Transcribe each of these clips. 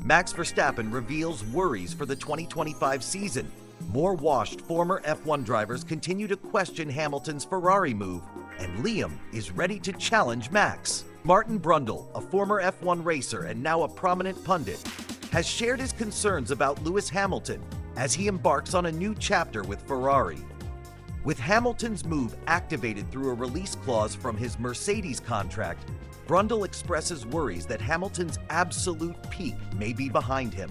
Max Verstappen reveals worries for the 2025 season. More washed former F1 drivers continue to question Hamilton's Ferrari move, and Liam is ready to challenge Max. Martin Brundle, a former F1 racer and now a prominent pundit, has shared his concerns about Lewis Hamilton as he embarks on a new chapter with Ferrari. With Hamilton's move activated through a release clause from his Mercedes contract, Brundle expresses worries that Hamilton's absolute peak may be behind him.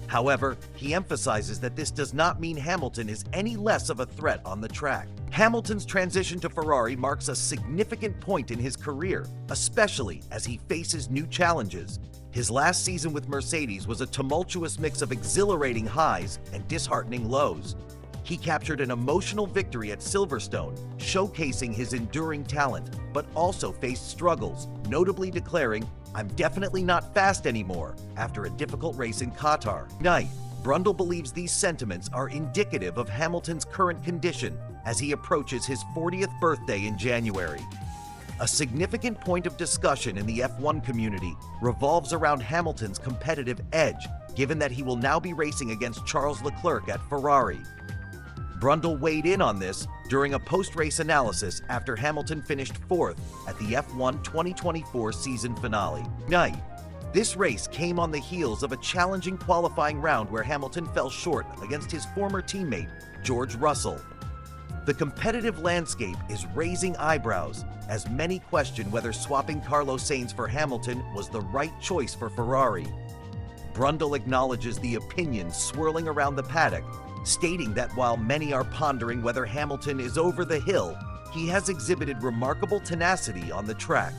However, he emphasizes that this does not mean Hamilton is any less of a threat on the track. Hamilton's transition to Ferrari marks a significant point in his career, especially as he faces new challenges. His last season with Mercedes was a tumultuous mix of exhilarating highs and disheartening lows. He captured an emotional victory at Silverstone, showcasing his enduring talent, but also faced struggles, notably declaring, "I'm definitely not fast anymore," after a difficult race in Qatar. Brundle believes these sentiments are indicative of Hamilton's current condition as he approaches his 40th birthday in January. A significant point of discussion in the F1 community revolves around Hamilton's competitive edge, given that he will now be racing against Charles Leclerc at Ferrari. Brundle weighed in on this during a post-race analysis after Hamilton finished 4th at the F1 2024 season finale. This race came on the heels of a challenging qualifying round where Hamilton fell short against his former teammate, George Russell. The competitive landscape is raising eyebrows as many question whether swapping Carlos Sainz for Hamilton was the right choice for Ferrari. Brundle acknowledges the opinions swirling around the paddock, stating that while many are pondering whether Hamilton is over the hill, he has exhibited remarkable tenacity on the track.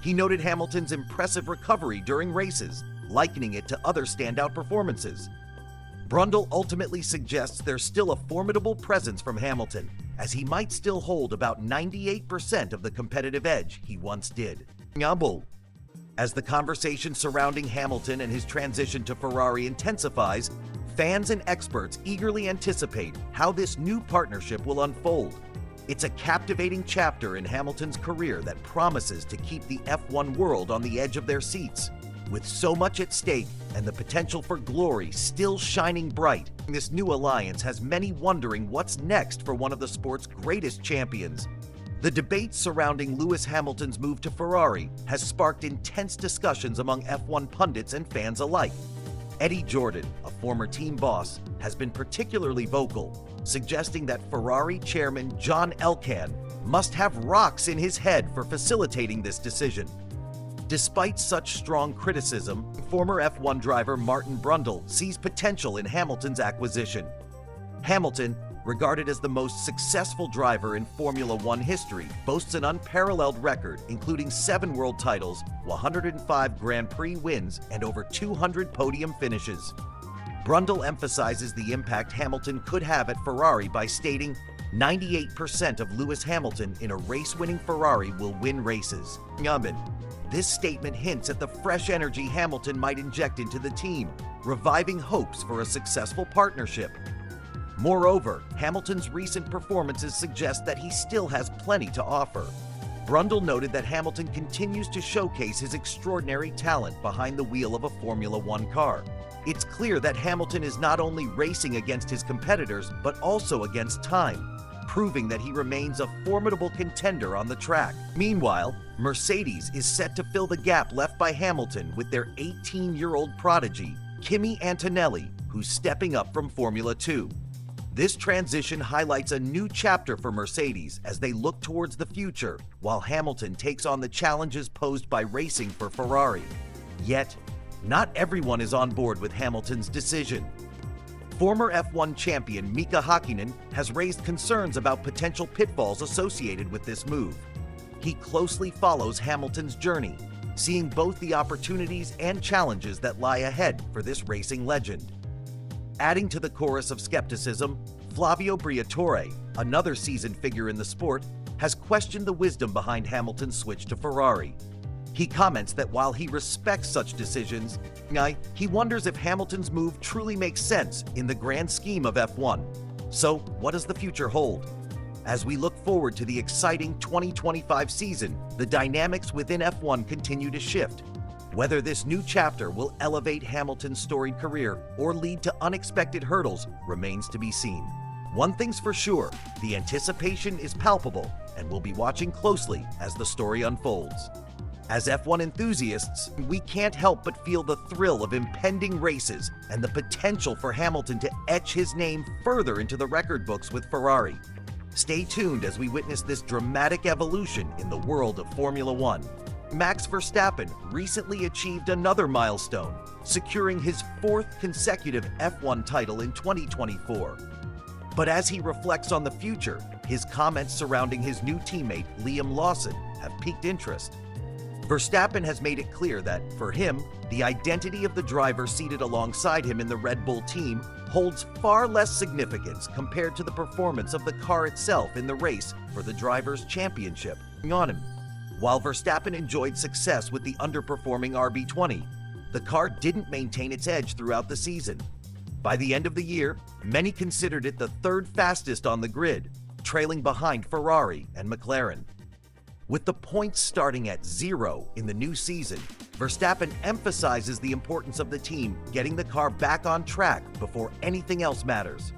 He noted Hamilton's impressive recovery during races, likening it to other standout performances. Brundle ultimately suggests there's still a formidable presence from Hamilton, as he might still hold about 98% of the competitive edge he once did. As the conversation surrounding Hamilton and his transition to Ferrari intensifies, fans and experts eagerly anticipate how this new partnership will unfold. It's a captivating chapter in Hamilton's career that promises to keep the F1 world on the edge of their seats. With so much at stake and the potential for glory still shining bright, this new alliance has many wondering what's next for one of the sport's greatest champions. The debate surrounding Lewis Hamilton's move to Ferrari has sparked intense discussions among F1 pundits and fans alike. Eddie Jordan, a former team boss, has been particularly vocal, suggesting that Ferrari chairman John Elkann must have rocks in his head for facilitating this decision. Despite such strong criticism, former F1 driver Martin Brundle sees potential in Hamilton's acquisition. Hamilton, regarded as the most successful driver in Formula One history, boasts an unparalleled record, including 7 world titles, 105 Grand Prix wins, and over 200 podium finishes. Brundle emphasizes the impact Hamilton could have at Ferrari by stating, 98% of Lewis Hamilton in a race-winning Ferrari will win races. This statement hints at the fresh energy Hamilton might inject into the team, reviving hopes for a successful partnership. Moreover, Hamilton's recent performances suggest that he still has plenty to offer. Brundle noted that Hamilton continues to showcase his extraordinary talent behind the wheel of a Formula One car. It's clear that Hamilton is not only racing against his competitors, but also against time, proving that he remains a formidable contender on the track. Meanwhile, Mercedes is set to fill the gap left by Hamilton with their 18-year-old prodigy, Kimi Antonelli, who's stepping up from Formula 2. This transition highlights a new chapter for Mercedes as they look towards the future, while Hamilton takes on the challenges posed by racing for Ferrari. Yet, not everyone is on board with Hamilton's decision. Former F1 champion Mika Hakkinen has raised concerns about potential pitfalls associated with this move. He closely follows Hamilton's journey, seeing both the opportunities and challenges that lie ahead for this racing legend. Adding to the chorus of skepticism, Flavio Briatore, another seasoned figure in the sport, has questioned the wisdom behind Hamilton's switch to Ferrari. He comments that while he respects such decisions, he wonders if Hamilton's move truly makes sense in the grand scheme of F1. So, what does the future hold? As we look forward to the exciting 2025 season, the dynamics within F1 continue to shift. Whether this new chapter will elevate Hamilton's storied career or lead to unexpected hurdles remains to be seen. One thing's for sure, the anticipation is palpable, and we'll be watching closely as the story unfolds. As F1 enthusiasts, we can't help but feel the thrill of impending races and the potential for Hamilton to etch his name further into the record books with Ferrari. Stay tuned as we witness this dramatic evolution in the world of Formula One. Max Verstappen recently achieved another milestone, securing his 4th consecutive F1 title in 2024. But as he reflects on the future, his comments surrounding his new teammate Liam Lawson have piqued interest. Verstappen has made it clear that, for him, the identity of the driver seated alongside him in the Red Bull team holds far less significance compared to the performance of the car itself in the race for the driver's championship on him. While Verstappen enjoyed success with the underperforming RB20, the car didn't maintain its edge throughout the season. By the end of the year, many considered it the 3rd fastest on the grid, trailing behind Ferrari and McLaren. With the points starting at 0 in the new season, Verstappen emphasizes the importance of the team getting the car back on track before anything else matters.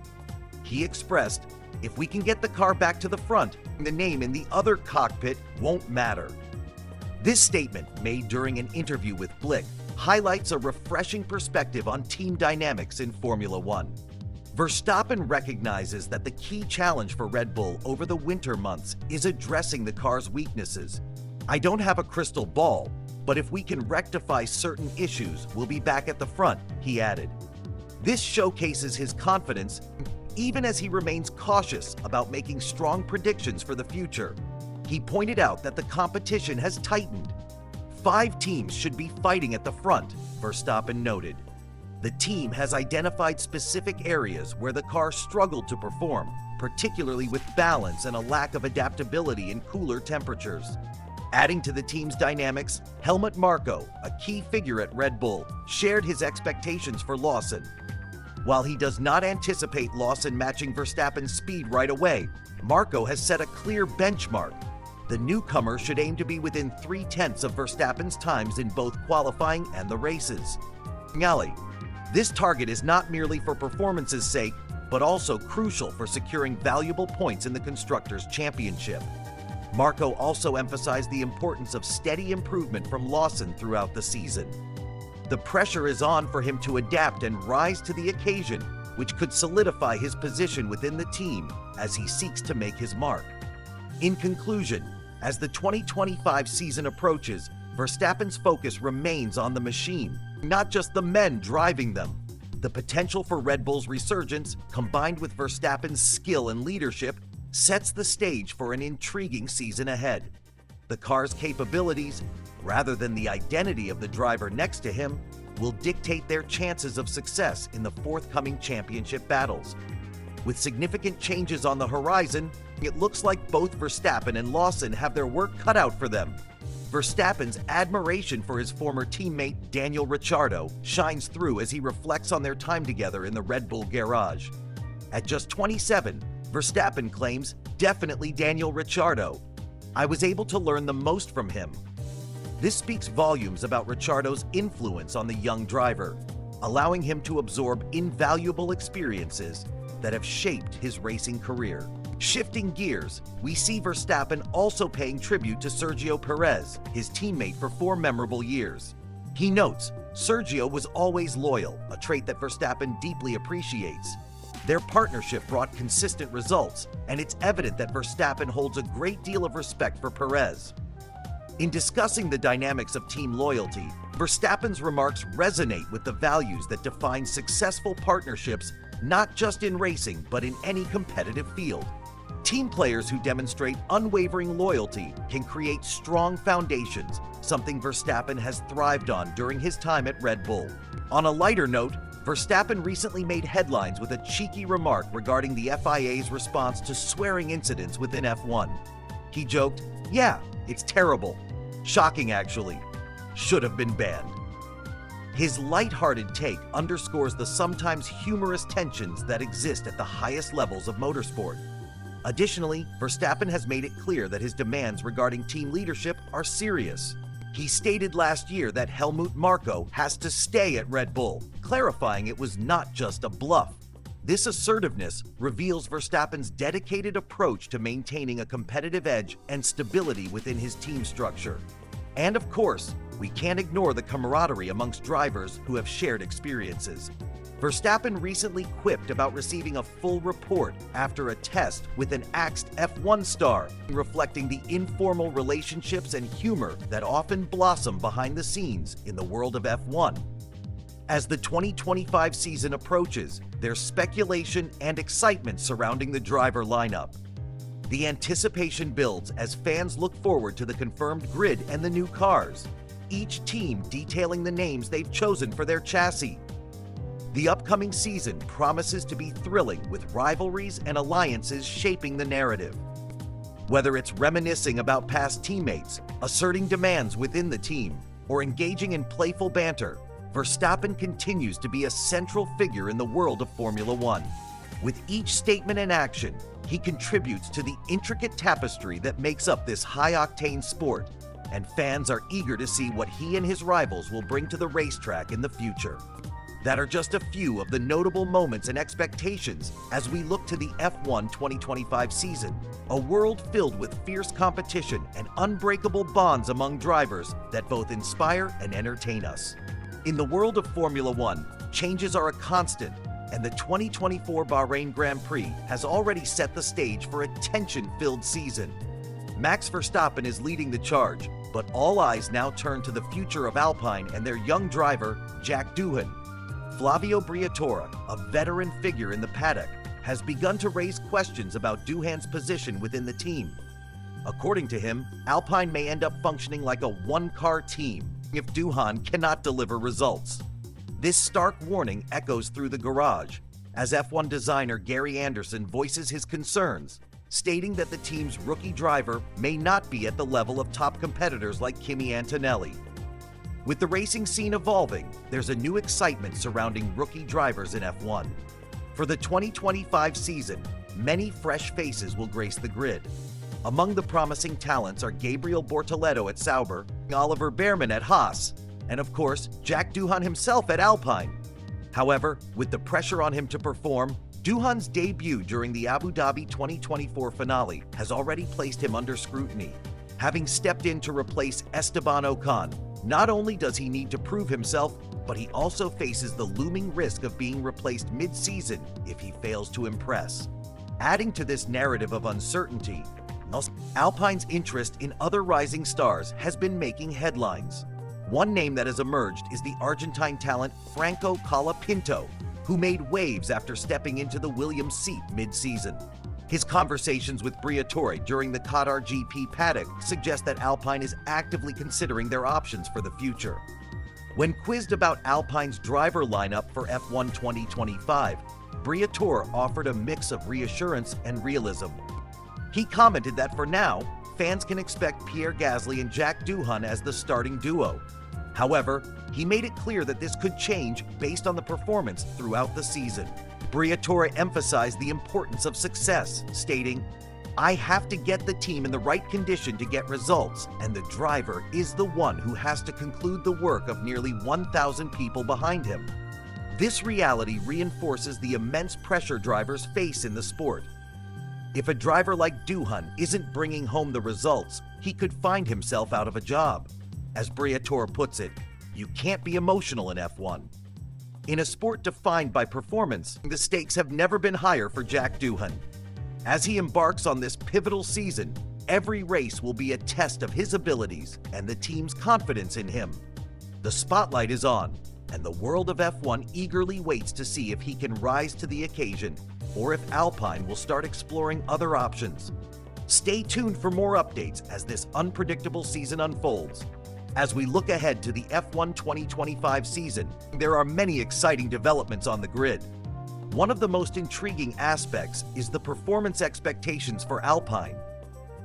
He expressed, "If we can get the car back to the front, the name in the other cockpit won't matter." This statement, made during an interview with Blick, highlights a refreshing perspective on team dynamics in Formula One. Verstappen recognizes that the key challenge for Red Bull over the winter months is addressing the car's weaknesses. "I don't have a crystal ball, but if we can rectify certain issues, we'll be back at the front," he added. This showcases his confidence, even as he remains cautious about making strong predictions for the future. He pointed out that the competition has tightened. 5 teams should be fighting at the front, Verstappen noted. The team has identified specific areas where the car struggled to perform, particularly with balance and a lack of adaptability in cooler temperatures. Adding to the team's dynamics, Helmut Marko, a key figure at Red Bull, shared his expectations for Lawson. While he does not anticipate Lawson matching Verstappen's speed right away, Marko has set a clear benchmark. The newcomer should aim to be within 3/10 of Verstappen's times in both qualifying and the races. This target is not merely for performance's sake, but also crucial for securing valuable points in the Constructors' Championship. Marko also emphasized the importance of steady improvement from Lawson throughout the season. The pressure is on for him to adapt and rise to the occasion, which could solidify his position within the team as he seeks to make his mark. In conclusion, as the 2025 season approaches, Verstappen's focus remains on the machine, not just the men driving them. The potential for Red Bull's resurgence, combined with Verstappen's skill and leadership, sets the stage for an intriguing season ahead. The car's capabilities, rather than the identity of the driver next to him, will dictate their chances of success in the forthcoming championship battles. With significant changes on the horizon, it looks like both Verstappen and Lawson have their work cut out for them. Verstappen's admiration for his former teammate Daniel Ricciardo shines through as he reflects on their time together in the Red Bull garage. At just 27, Verstappen claims, "Definitely Daniel Ricciardo. I was able to learn the most from him." This speaks volumes about Ricciardo's influence on the young driver, allowing him to absorb invaluable experiences that have shaped his racing career. Shifting gears, we see Verstappen also paying tribute to Sergio Perez, his teammate for 4 memorable years. He notes, "Sergio was always loyal, a trait that Verstappen deeply appreciates. Their partnership brought consistent results, and it's evident that Verstappen holds a great deal of respect for Perez." In discussing the dynamics of team loyalty, Verstappen's remarks resonate with the values that define successful partnerships, not just in racing, but in any competitive field. Team players who demonstrate unwavering loyalty can create strong foundations, something Verstappen has thrived on during his time at Red Bull. On a lighter note, Verstappen recently made headlines with a cheeky remark regarding the FIA's response to swearing incidents within F1. He joked, "Yeah, it's terrible. Shocking, actually. Should have been banned." His lighthearted take underscores the sometimes humorous tensions that exist at the highest levels of motorsport. Additionally, Verstappen has made it clear that his demands regarding team leadership are serious. He stated last year that Helmut Marko has to stay at Red Bull, clarifying it was not just a bluff. This assertiveness reveals Verstappen's dedicated approach to maintaining a competitive edge and stability within his team structure. And of course, we can't ignore the camaraderie amongst drivers who have shared experiences. Verstappen recently quipped about receiving a full report after a test with an axed F1 star, reflecting the informal relationships and humor that often blossom behind the scenes in the world of F1. As the 2025 season approaches, there's speculation and excitement surrounding the driver lineup. The anticipation builds as fans look forward to the confirmed grid and the new cars, each team detailing the names they've chosen for their chassis. The upcoming season promises to be thrilling with rivalries and alliances shaping the narrative. Whether it's reminiscing about past teammates, asserting demands within the team, or engaging in playful banter, Verstappen continues to be a central figure in the world of Formula One. With each statement and action, he contributes to the intricate tapestry that makes up this high-octane sport, and fans are eager to see what he and his rivals will bring to the racetrack in the future. That are just a few of the notable moments and expectations as we look to the F1 2025 season, a world filled with fierce competition and unbreakable bonds among drivers that both inspire and entertain us. In the world of Formula One, changes are a constant, and the 2024 Bahrain Grand Prix has already set the stage for a tension-filled season. Max Verstappen is leading the charge, but all eyes now turn to the future of Alpine and their young driver, Jack Doohan. Flavio Briatore, a veteran figure in the paddock, has begun to raise questions about Doohan's position within the team. According to him, Alpine may end up functioning like a one-car team if Doohan cannot deliver results. This stark warning echoes through the garage as F1 designer Gary Anderson voices his concerns, stating that the team's rookie driver may not be at the level of top competitors like Kimi Antonelli. With the racing scene evolving, there's a new excitement surrounding rookie drivers in F1. For the 2025 season, many fresh faces will grace the grid. Among the promising talents are Gabriel Bortoleto at Sauber, Oliver Behrman at Haas, and of course, Jack Doohan himself at Alpine. However, with the pressure on him to perform, Doohan's debut during the Abu Dhabi 2024 finale has already placed him under scrutiny. Having stepped in to replace Esteban Ocon, not only does he need to prove himself, but he also faces the looming risk of being replaced mid-season if he fails to impress. Adding to this narrative of uncertainty, Alpine's interest in other rising stars has been making headlines. One name that has emerged is the Argentine talent Franco Colapinto, who made waves after stepping into the Williams seat mid-season. His conversations with Briatore during the Qatar GP paddock suggest that Alpine is actively considering their options for the future. When quizzed about Alpine's driver lineup for F1 2025, Briatore offered a mix of reassurance and realism. He commented that for now, fans can expect Pierre Gasly and Jack Doohan as the starting duo. However, he made it clear that this could change based on the performance throughout the season. Briatore emphasized the importance of success, stating, "I have to get the team in the right condition to get results, and the driver is the one who has to conclude the work of nearly 1,000 people behind him." This reality reinforces the immense pressure drivers face in the sport. If a driver like Doohan isn't bringing home the results, he could find himself out of a job. As Briatore puts it, you can't be emotional in F1. In a sport defined by performance, the stakes have never been higher for Jack Doohan. As he embarks on this pivotal season, every race will be a test of his abilities and the team's confidence in him. The spotlight is on, and the world of F1 eagerly waits to see if he can rise to the occasion or if Alpine will start exploring other options. Stay tuned for more updates as this unpredictable season unfolds. As we look ahead to the F1 2025 season, there are many exciting developments on the grid. One of the most intriguing aspects is the performance expectations for Alpine.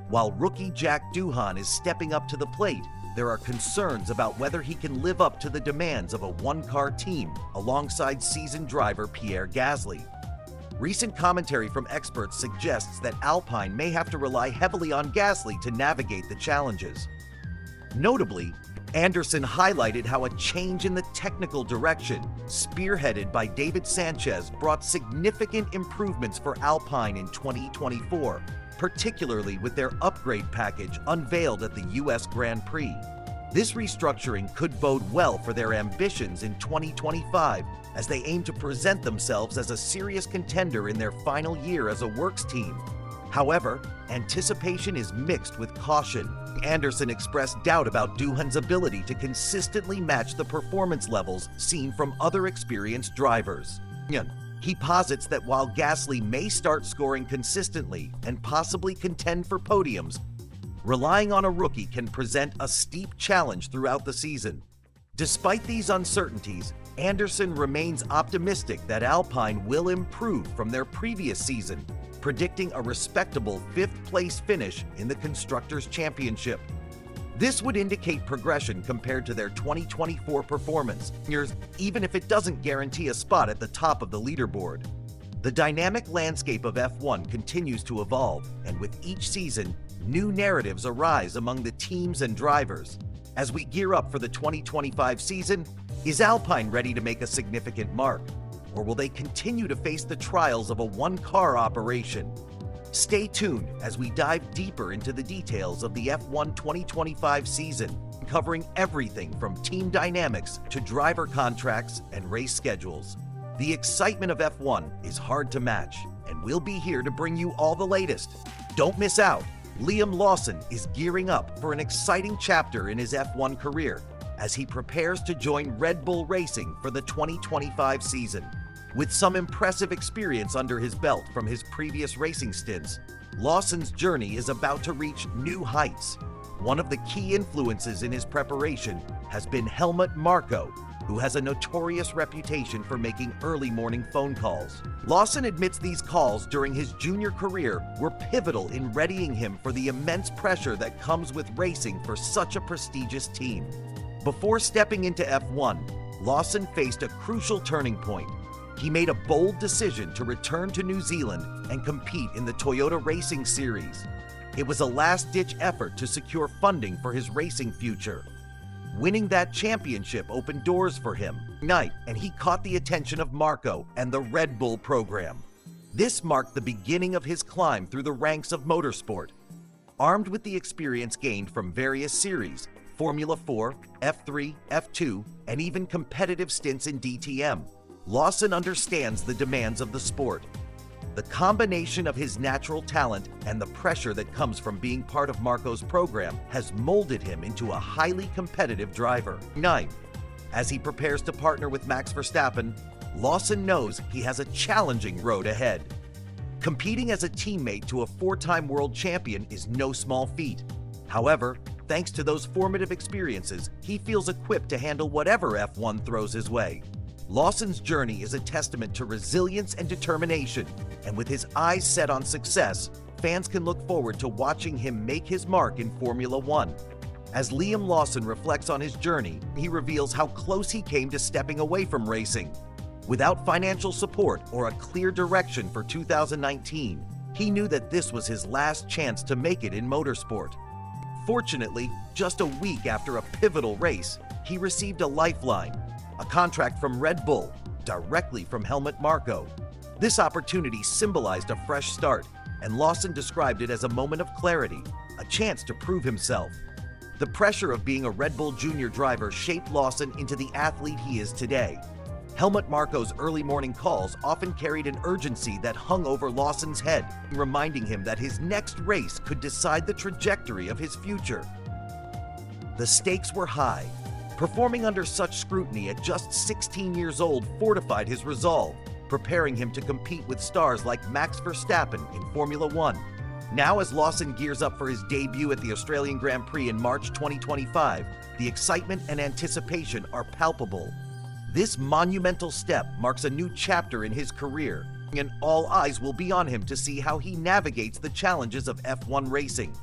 While rookie Jack Doohan is stepping up to the plate, there are concerns about whether he can live up to the demands of a one-car team alongside seasoned driver Pierre Gasly. Recent commentary from experts suggests that Alpine may have to rely heavily on Gasly to navigate the challenges. Notably, Anderson highlighted how a change in the technical direction, spearheaded by David Sanchez, brought significant improvements for Alpine in 2024, particularly with their upgrade package unveiled at the US Grand Prix. This restructuring could bode well for their ambitions in 2025 as they aim to present themselves as a serious contender in their final year as a works team. However, anticipation is mixed with caution. Anderson expressed doubt about Doohan's ability to consistently match the performance levels seen from other experienced drivers. He posits that while Gasly may start scoring consistently and possibly contend for podiums, relying on a rookie can present a steep challenge throughout the season. Despite these uncertainties, Anderson remains optimistic that Alpine will improve from their previous season, predicting a respectable 5th-place finish in the Constructors' Championship. This would indicate progression compared to their 2024 performance, even if it doesn't guarantee a spot at the top of the leaderboard. The dynamic landscape of F1 continues to evolve, and with each season, new narratives arise among the teams and drivers. As we gear up for the 2025 season, is Alpine ready to make a significant mark? Or will they continue to face the trials of a one-car operation? Stay tuned as we dive deeper into the details of the F1 2025 season, covering everything from team dynamics to driver contracts and race schedules. The excitement of F1 is hard to match, and we'll be here to bring you all the latest. Don't miss out. Liam Lawson is gearing up for an exciting chapter in his F1 career as he prepares to join Red Bull Racing for the 2025 season. With some impressive experience under his belt from his previous racing stints, Lawson's journey is about to reach new heights. One of the key influences in his preparation has been Helmut Marko, who has a notorious reputation for making early morning phone calls. Lawson admits these calls during his junior career were pivotal in readying him for the immense pressure that comes with racing for such a prestigious team. Before stepping into F1, Lawson faced a crucial turning point. He made a bold decision to return to New Zealand and compete in the Toyota Racing Series. It was a last-ditch effort to secure funding for his racing future. Winning that championship opened doors for him, and he caught the attention of Marko and the Red Bull program. This marked the beginning of his climb through the ranks of motorsport. Armed with the experience gained from various series, Formula 4, F3, F2, and even competitive stints in DTM, Lawson understands the demands of the sport. The combination of his natural talent and the pressure that comes from being part of Marko's program has molded him into a highly competitive driver. As he prepares to partner with Max Verstappen, Lawson knows he has a challenging road ahead. Competing as a teammate to a 4-time world champion is no small feat. However, thanks to those formative experiences, he feels equipped to handle whatever F1 throws his way. Lawson's journey is a testament to resilience and determination, and with his eyes set on success, fans can look forward to watching him make his mark in Formula 1. As Liam Lawson reflects on his journey, he reveals how close he came to stepping away from racing. Without financial support or a clear direction for 2019, he knew that this was his last chance to make it in motorsport. Fortunately, just a week after a pivotal race, he received a lifeline, a contract from Red Bull, directly from Helmut Marko. This opportunity symbolized a fresh start, and Lawson described it as a moment of clarity, a chance to prove himself. The pressure of being a Red Bull junior driver shaped Lawson into the athlete he is today. Helmut Marko's early morning calls often carried an urgency that hung over Lawson's head, reminding him that his next race could decide the trajectory of his future. The stakes were high. Performing under such scrutiny at just 16 years old fortified his resolve, preparing him to compete with stars like Max Verstappen in Formula 1. Now, as Lawson gears up for his debut at the Australian Grand Prix in March 2025, the excitement and anticipation are palpable. This monumental step marks a new chapter in his career, and all eyes will be on him to see how he navigates the challenges of F1 racing.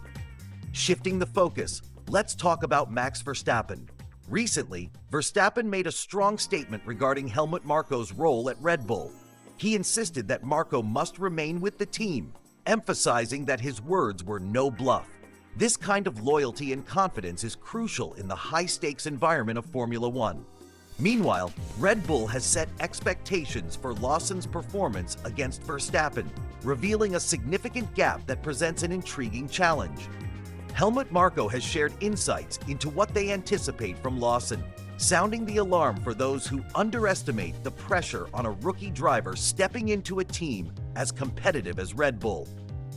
Shifting the focus, let's talk about Max Verstappen. Recently, Verstappen made a strong statement regarding Helmut Marko's role at Red Bull. He insisted that Marko must remain with the team, emphasizing that his words were no bluff. This kind of loyalty and confidence is crucial in the high-stakes environment of Formula One. Meanwhile, Red Bull has set expectations for Lawson's performance against Verstappen, revealing a significant gap that presents an intriguing challenge. Helmut Marko has shared insights into what they anticipate from Lawson, sounding the alarm for those who underestimate the pressure on a rookie driver stepping into a team as competitive as Red Bull.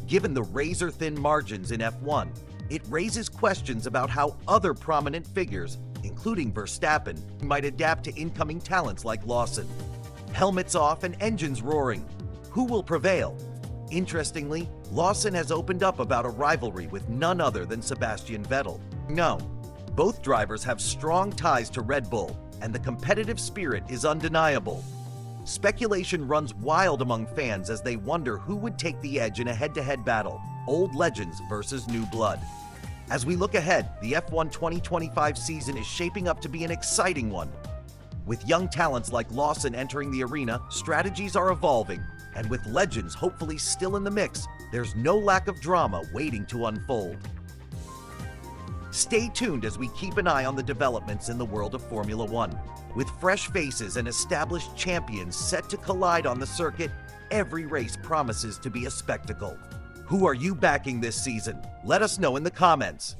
Given the razor-thin margins in F1, it raises questions about how other prominent figures, including Verstappen, might adapt to incoming talents like Lawson. Helmets off and engines roaring. Who will prevail? Interestingly, Lawson has opened up about a rivalry with none other than Sebastian Vettel. No, both drivers have strong ties to Red Bull, and the competitive spirit is undeniable. Speculation runs wild among fans as they wonder who would take the edge in a head-to-head battle, old legends versus new blood. As we look ahead, the F1 2025 season is shaping up to be an exciting one. With young talents like Lawson entering the arena, strategies are evolving, and with legends hopefully still in the mix, there's no lack of drama waiting to unfold. Stay tuned as we keep an eye on the developments in the world of Formula One. With fresh faces and established champions set to collide on the circuit, every race promises to be a spectacle. Who are you backing this season? Let us know in the comments.